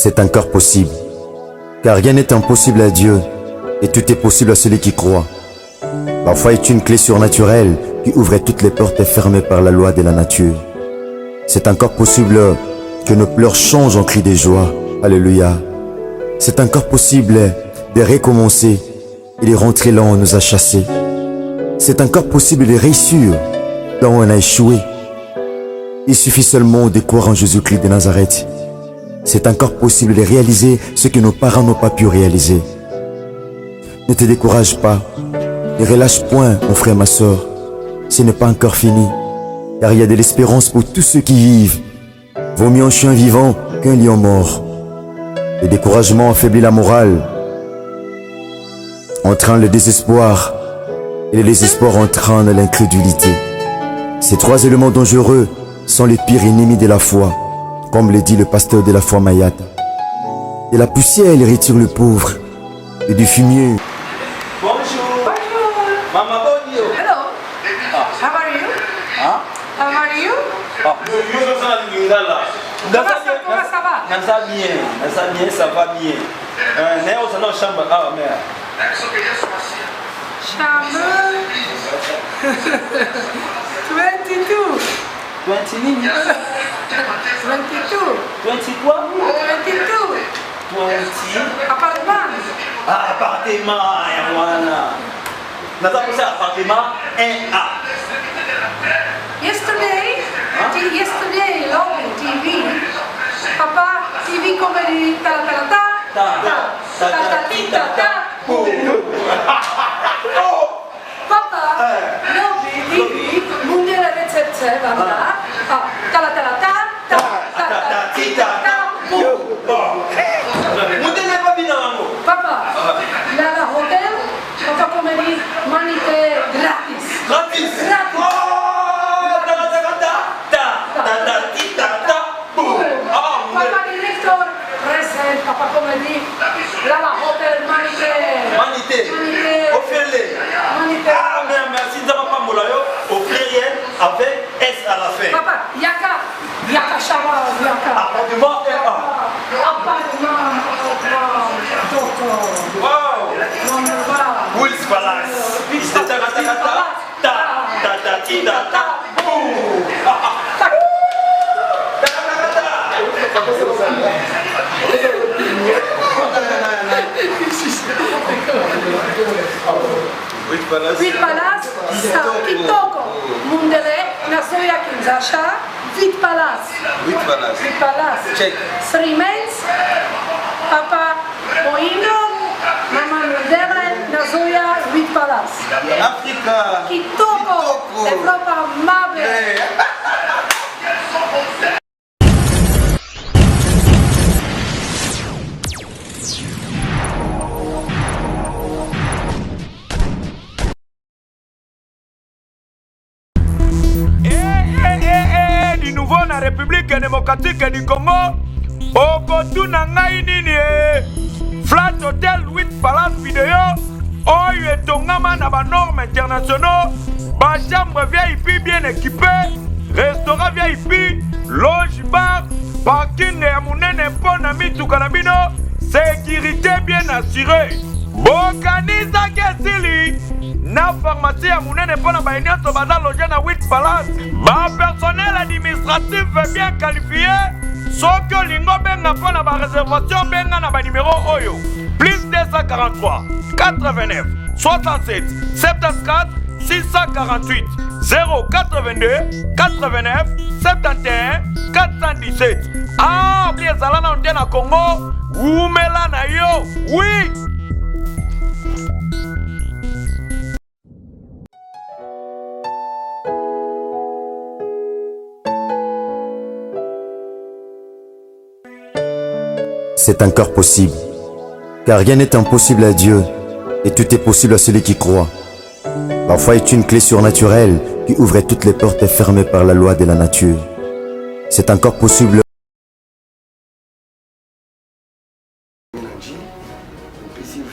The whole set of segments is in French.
C'est encore possible. Car rien n'est impossible à Dieu et tout est possible à celui qui croit. Parfois est une clé surnaturelle qui ouvrait toutes les portes fermées par la loi de la nature. C'est encore possible que nos pleurs changent en cris de joie. Alléluia. C'est encore possible de recommencer et de rentrer là où on nous a chassés. C'est encore possible de réussir là où on a échoué. Il suffit seulement de croire en Jésus-Christ de Nazareth. C'est encore possible de réaliser ce que nos parents n'ont pas pu réaliser. Ne te décourage pas. Ne relâche point, mon frère, ma soeur. Ce n'est pas encore fini. Car il y a de l'espérance pour tous ceux qui vivent. Vaut mieux un chien vivant qu'un lion mort. Le découragement affaiblit la morale, entraîne le désespoir, et le désespoir entraîne l'incrédulité. Ces trois éléments dangereux sont les pires ennemis de la foi, comme le dit le pasteur de la foi Mayata. De la poussière, il retire le pauvre, et du fumier. Bonjour. Bonjour. Mama Bonio. Hello. How are you? Hein? How are you? Comment ça va? Ça bien, ça va bien. Chambre. Ah, merde. Chambre 22. 22. 22. 20 quoi? 22. 20. Appartement. Ah, appartement, voilà. Nous avons fait appartement 1A. Yesterday, lobby TV. Papa, TV comedy, ta ta ta ta ta ta ta ta. Papa, lobby TV, mondial recept, voilà. Ta la ta la ta ta ta ta ta ta. Papa, la hotel, papa comedy, manité gratis. Gratis. Papa director present, papa comedy, la hotel manité. Offrez-les. Manité. Ah, mais merci de pas molayo. Offrez-les avec S à la fin. Papa, yaka shawa, yaka. Appartement 1A. Appartement, Wow. Wills Palace. Huit Palace, Kitoko, Mundele, Nasoya Kinzasha, Huit Palace. Check. Srimens, Papa Moino, Mama Mundele, Nasoya, Huit Palace. Africa. Kitoko, Europa Mabe. Du nouveau na République démocratique du Congo. Okotuna ngai nini Flat Hotel 8 Palace Video. Oyo etongama na ba normes internationaux. Ba chambre VIP bien équipée. Restaurant VIP. Loge bar. Parking ya munene mpona mituka na bino. Sécurité bien assurée. Bokanisa kesili. Na pharmacie ya munene mpona baenyoto baza loge na 8 Palace. Ba personnel administratif bien qualifié. Soki olingo benga mpona ba réservation benga na ba numéro oyo. Plus 243 89 67 74 648 082 89 71 417. Ah, oubliez ezala na onde na Congo. Umela na yo. Oui. C'est encore possible. Car rien n'est impossible à Dieu et tout est possible à celui qui croit. Parfois est une clé surnaturelle qui ouvrait toutes les portes fermées par la loi de la nature. C'est encore possible.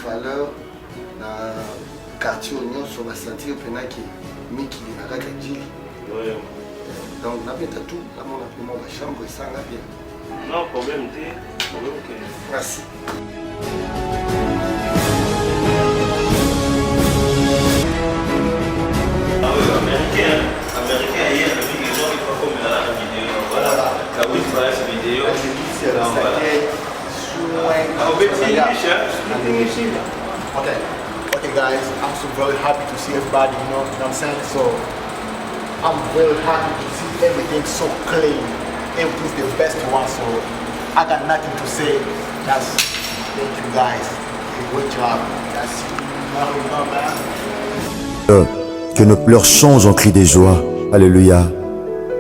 Valeur na quartier nyonso basentir mpena ke mikili na kaka jili donc nabeta tout namona mpe mwa bachambre esanga bien Non, problème, Merci. Ah oui, américain, hier, le mec, ils ont pas comme la vidéo. Voilà, la oui, voilà cette vidéo. C'est la Okay guys, I'm so very happy to see everybody, you know what I'm saying? So I'm very happy to see everything so clean. Everything's the best one, so I got nothing to say. Just thank you guys. Good job. That's now we know, man. Que nos pleurs changent en cris de joie. Alléluia.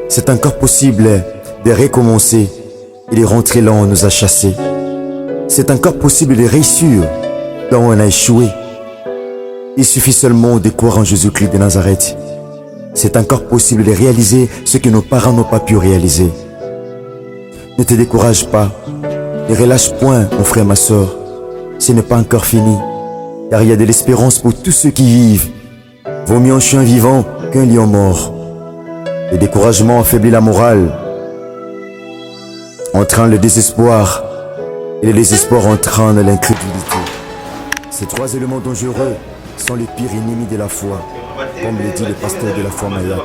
C'est encore possible de recommencer et de rentrer là où on nous a chassés. C'est encore possible de réussir là où on a échoué. Il suffit seulement de croire en Jésus-Christ de Nazareth. C'est encore possible de réaliser ce que nos parents n'ont pas pu réaliser. Ne te décourage pas. Ne relâche point, mon frère, ma soeur. Ce n'est pas encore fini. Car il y a de l'espérance pour tous ceux qui vivent. Vaut mieux un chien vivant qu'un lion mort. Le découragement affaiblit la morale, entraîne le désespoir, et le désespoir entraîne l'incrédulité. Ces trois éléments dangereux sont les pires ennemis de la foi, comme le dit le pasteur de la foi maya.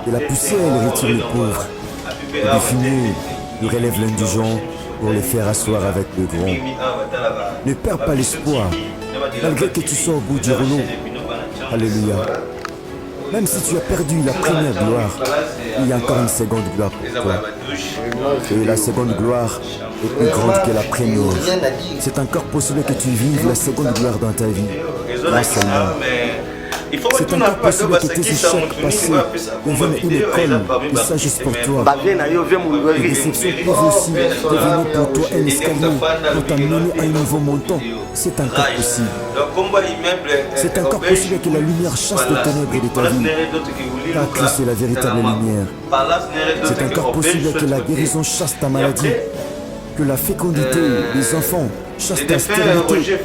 De la poussière, il retire les pauvres, et des fumées, il relève l'indigent pour les faire asseoir avec le gros. Ne perds pas l'espoir, malgré que tu sois au bout du rouleau. Alléluia. Même si tu as perdu la première gloire, il y a encore une seconde gloire pour toi. Et la seconde gloire est plus grande que la première. C'est encore possible que tu vives la seconde gloire dans ta vie. Là seulement. C'est encore possible que tes échecs passés deviennent une école de sagesse pour toi. Les déceptions peuvent aussi devenir pour toi un escalier pour t'amener à un nouveau montant. C'est encore possible. C'est encore possible que la lumière chasse les ténèbres de ta vie. Car Christ est la véritable lumière. C'est encore possible que la guérison chasse ta maladie. Que la fécondité des enfants chasse ta stérilité.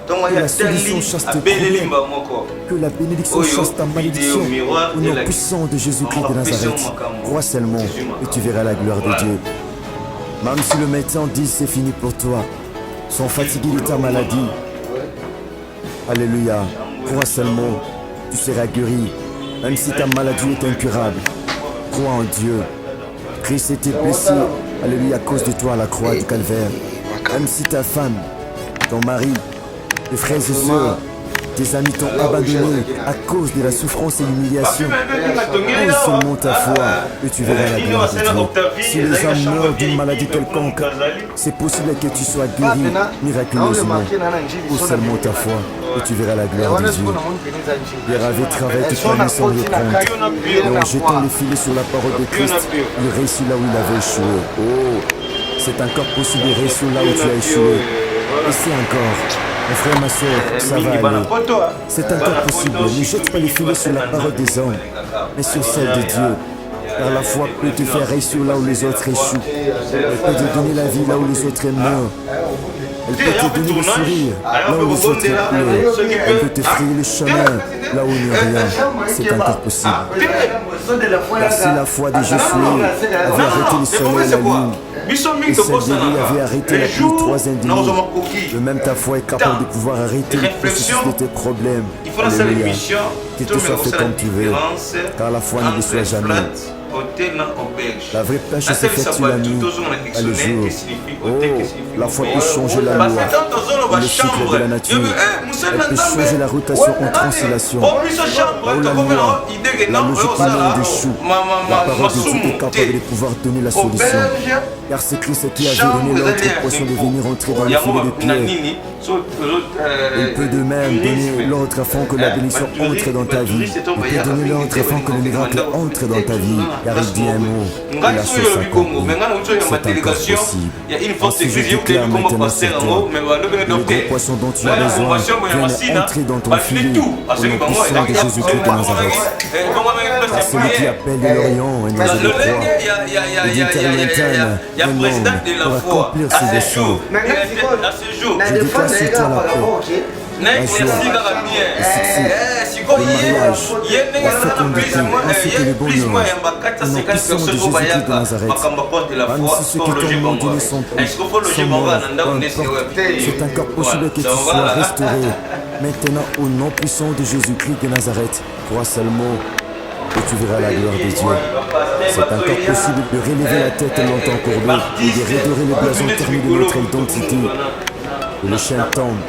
Que la solution chasse tes problèmes. Que la bénédiction chasse ta malédiction. Au nom puissant de Jésus-Christ de Nazareth. Crois seulement et tu verras la gloire de Dieu. Même si le médecin dit c'est fini pour toi, sont fatigués de ta maladie. Alléluia. Crois seulement, tu seras guéri. Même si ta maladie est incurable. Crois en Dieu. Christ était blessé, alléluia, à cause de toi à la croix du calvaire. Même si ta femme, ton mari, tes frères et sœurs, tes amis t'ont abandonné à cause de la souffrance et l'humiliation, pose seulement ta foi et tu verras la gloire de Dieu. Si les gens meurent d'une maladie quelconque, c'est possible que tu sois guéri miraculeusement. Pose seulement ta foi et tu verras la gloire de Dieu. Les ravis travaillent toute la nuit sans reprendre. Et en jetant les filets sur la parole de Christ, il réussit là où il avait échoué. Oh, c'est encore possible de réussir là où tu as échoué. Et c'est encore. Mon frère, ma soeur, ça va aller. C'est encore possible. Ne jette pas les filets sur la parole des hommes, mais sur celle de Dieu. Car la foi peut te faire réussir là où les autres échouent. Elle peut te donner la vie là où les autres meurent. Elle peut te donner le sourire là où les autres pleurent. Elle peut te frayer le chemin là où il n'y a rien. C'est encore possible. Car si la foi de Josué avait arrêté le soleil et la lune, et celle d'Élie avait arrêté la pluie 3 ennemis, de même ta foi est capable de pouvoir arrêter le processus de tes problèmes. Alléluia. Que tout soit fait comme tu veux, car la foi ne déçoit jamais. La vraie pêche s'effectue la nuit, pas le jour. Oh, la foi peut changer la loi, le cycle de la nature. Elle peut changer la rotation en translation. Oh la loi, la logique humaine déchoue. La parole de Dieu est capable de pouvoir donner la solution. Car c'est Christ qui a donné l'autre poisson de venir entrer dans le filet de pierre. Il peut de même donner l'ordre afin que la bénédiction entre dans ta vie. Il peut donner l'ordre afin que le miracle entre dans ta vie. Car il dit un mot et la chose s'accomplit. C'est encore possible. Ainsi je déclare maintenant sur toi. Le gros poisson dont tu as besoin vient entrer dans ton filet au nom puissant de Jésus-Christ de Nazareth. Car celui qui appelle de l'Orient un oiseau de proie et d'Interlointaine un homme pour accomplir ses desseins. Je déclare sur toi la paix. la joie, le succès, le mariage, la fécondité, ainsi que le bonheur. Au nom puissant de Jésus-Christ de Nazareth, même si ceux qui tombent mon Dieu sont morts, peu importe, c'est encore possible que tu sois restauré. Maintenant, au nom puissant de Jésus-Christ de Nazareth, crois seulement et tu verras la gloire de Dieu. C'est encore possible de relever la tête longtemps courbée et de redorer le blason terni de notre identité. Que les chaînes tombent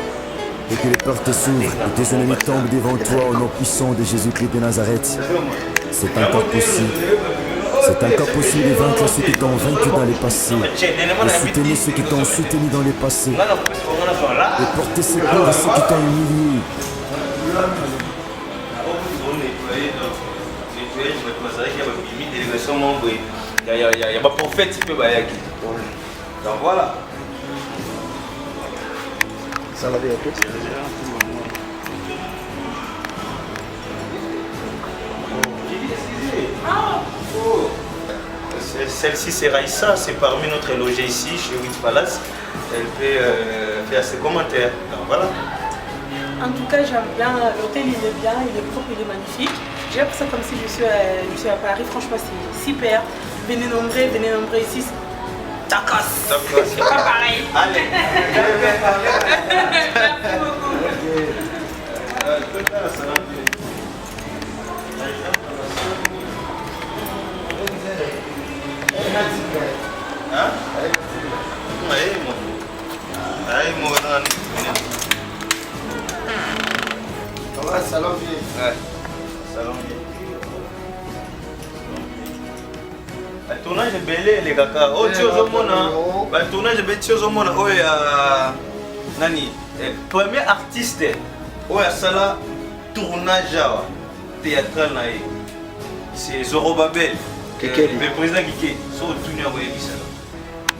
et que les portes s'ouvrent et tes ennemis tombent devant toi au nom puissant de Jésus-Christ de Nazareth. C'est encore possible. C'est encore possible de vaincre ceux qui t'ont vaincu dans le passé, de soutenir ceux qui t'ont soutenu dans le passé, de porter secours à ceux qui t'ont humilié. Il y a pas prophète qui peut bailler. Donc voilà. Ça l'a bien fait. Celle-ci c'est Raïssa, c'est parmi notre logé ici chez Witch Palace. Elle peut faire ses commentaires. Donc voilà. En tout cas, j'aime bien, l'hôtel il est bien, il est propre, il est magnifique. J'ai appris ça comme si je suis à Paris, franchement c'est super. Venez nombreux ici. Tacos. C'est pas pareil. Allez. Merci beaucoup. Hein? Salon bien. Ouais. Salon bien. Le tournage est belé les gars. Oh tu as le tournage est belé tu as oh ya nani premier artiste oh ya sala tournage théâtral naï c'est Zorobabel le président Kike so tourné à voyer ça.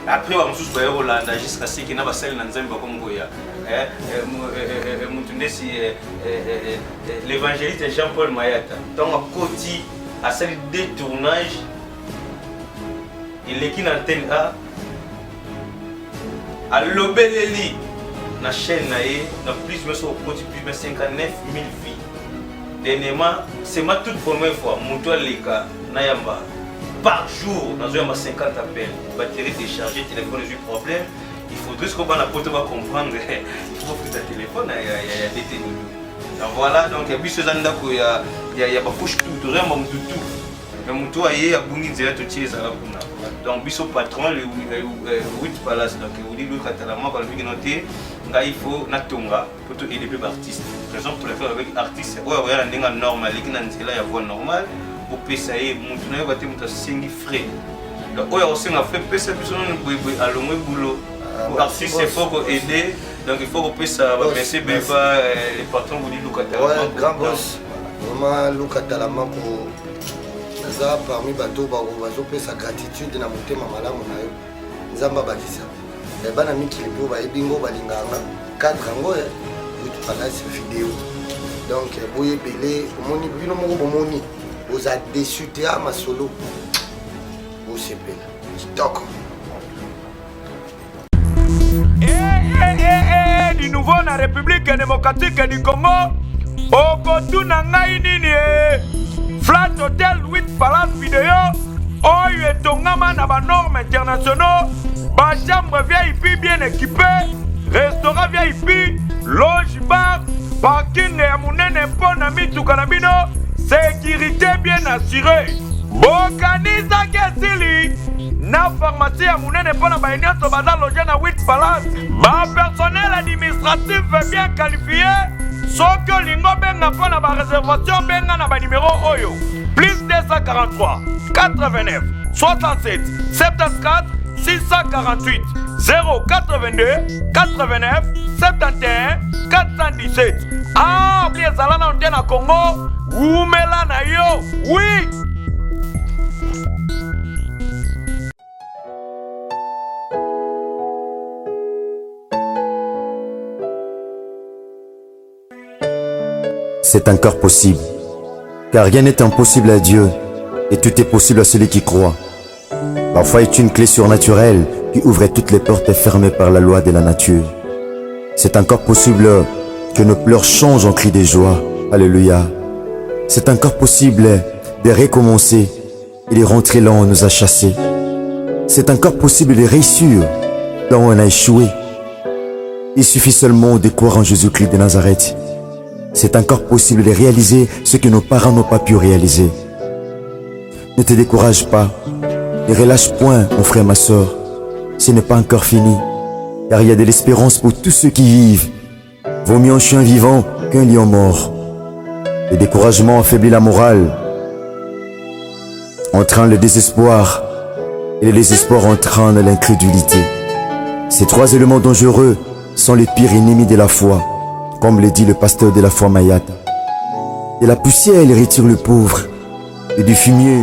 Après on sous bayer Hollande jusqu'à ce qu'il n'a pas celle dans Zambie comme Goya. L'évangéliste Jean-Paul Mayata. Donc à côté à celle des tournages il est qui l'antenne à l'Obeleli la chaîne na plus mais sur côté plus mais 59 000 vies. Dernièrement c'est ma toute première fois mon toit les gars Nayamba par jour dans un 50 appels batterie déchargée téléphone j'ai problème. Il faudrait qu'on va comprendre. Il faut que ta téléphone il y a des téléphone. Donc voilà, donc il y a plus de gens qui il y a pas couche tout, vraiment tout. Mais mon toit il y a beaucoup de gens qui sont là. Donc biso patron le Witch Palace donc il dit le catalan quand il noté il faut natonga pour aider les artistes. Raison pour le faire avec artistes. Ouais ouais la ndinga normal, qui n'a pas la voix normale pour payer mon tournée va te monter 5 frais. Donc ouais aussi on a fait payer plus on à l'ombre boulot. Pour artiste il faut aider donc il faut qu'on puisse merci les patrons vous dit Lucatala. Ouais grand boss. Vraiment Lucatala pour ça parmi bateau bazo pesa gratitude na motema malamu na yo nzamba bakisa et bana miki lipo ba ebingo balinganga cadre ngo Witch Palace vidéo donc boye belé omoni bino moko bomoni vous a déçu te ama solo vous sepela kitoko du nouveau na République démocratique du Congo okotuna ngai nini Flat Hotel Witch Palace vidéo oyo etongama na ba normes internationaux ba chambre VIP bien équipée restaurant VIP loge bar parking ya munene mpona mituka na bino sécurité bien assurée bokanisa kesili na pharmacie ya munene mpona baye nyonso baza loge na Witch Palace ba personnel administratif bien qualifié soki olingo benga mpona baréservation benga na banimero oyo plus 243 89 67 74 648 082 89 71 417 oublie ezala na nte na Congo umela na yo oui. C'est encore possible, car rien n'est impossible à Dieu, et tout est possible à celui qui croit. Parfois est une clé surnaturelle qui ouvre toutes les portes fermées par la loi de la nature. C'est encore possible Que nos pleurs changent en cris de joie. Alléluia. C'est encore possible de recommencer et de rentrer là où on nous a chassés. C'est encore possible de réussir là où on a échoué. Il suffit seulement de croire en Jésus-Christ de Nazareth. C'est encore possible de réaliser ce que nos parents n'ont pas pu réaliser. Ne te décourage pas. Ne relâche point, mon frère, ma soeur. Ce n'est pas encore fini. Car il y a de l'espérance pour tous ceux qui vivent. Vaut mieux un chien vivant qu'un lion mort. Le découragement affaiblit la morale, entraîne le désespoir, et le désespoir entraîne l'incrédulité. Ces trois éléments dangereux sont les pires ennemis de la foi, comme le dit le pasteur de la foi Mayata. De la poussière, il retire le pauvre, et du fumier,